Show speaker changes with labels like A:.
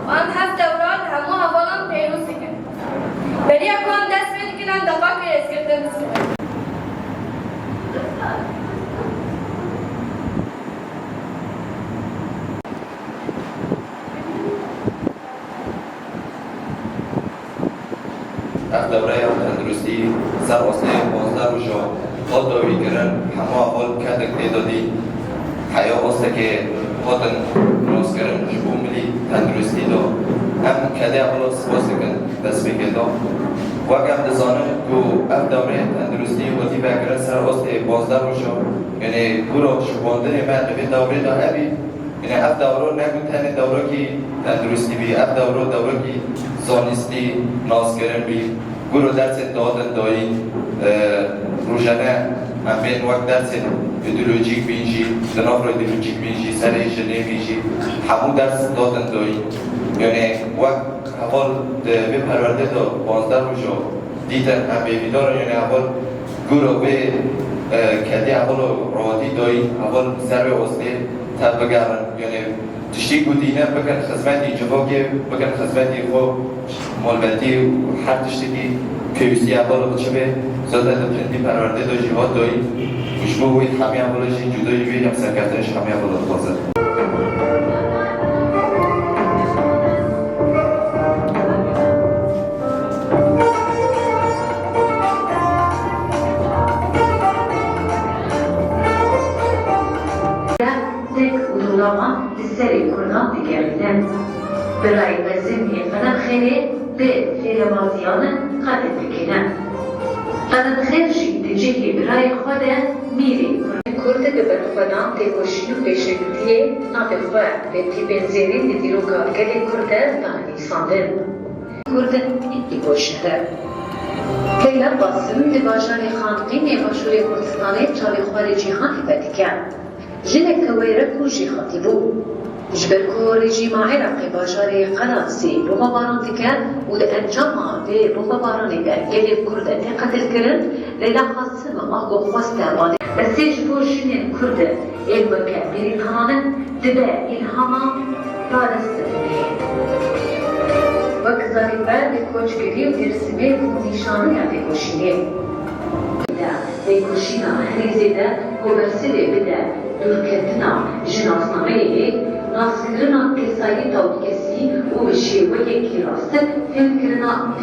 A: وان هفت دورات همو هوالان پیروز کن. بریا کن دست بدکنن دفاع که اسکرتن بسکنن.
B: اف دوره تندرستی سر اصلی 15 روزا خود داوری کردن همه اول کدک تعدادی حیا است که خودن راست کردن جبو ملی تندرستی دا هم کده اول سپاس کن دست بکرده و اگر دزانه که اف دوره تندرستی وقتی بگرد سر اصلی 12 روزا یعنی گروه شباندن من به دوره دا هبی یعنی اف دوره نگون تنی دوره کی تندرستی بی اف دوره کی زانستی ناس کردن بی گروه درس دادن دایی روزانه من بین وقت درس ایدئولوژیک بینجی دناف رو ایدئولوژیک بینجی سر جنه بینجی همون درس دادن دایی یعنی وقت اول به پرورده دا 15 روزا دیدن هم بیدارن یعنی اول گروه به کدی اول راحتی دایی اول سر به واسطه تب بگرن یعنی تشتی بودینه بکن خدمتی جواگی بکن خدمتی خو مالبتی هر تشتی که اول بچه به زاده دپندی پرورده دا جهاد دایی مشبه وید همه اولش جدایی بید هم سرکتنش همه اول خواهد
C: سری کردان دیگریدن برای وزنی قدم خیلی به فیرمازیان قدم بکنن قدم خیلی شید جهی برای خود میری کرده که برخودان تکوشی و پیشگیری نافخواه به تیبنزیرین دیرو کارگلی کرده دانی ساندن کرده ایگوشنده لیلا باسم لباجان خانقین مشهور کردستانی چاوی خوار جیهانی بدیکن جنك كويرك وجي خطيبو جبركو رجيم عراقي باجاري قناصي بمباران تكن والانجام في بمباران ده يلي كرد قتل كرن ليلا خاصة ما هو خواسته بالي بس يجبو جنين كرد المكان بريطانة تبا إلهاما بالسترنين وكذلك بعد كوش كريم يرسمي ونشانه يعني كوشيني بيكوشينا هريزيدا وبرسلي بدا دوركتنا جناسنامه ناسكرنا كسائي توكسي وبشيوه كراست فكرنا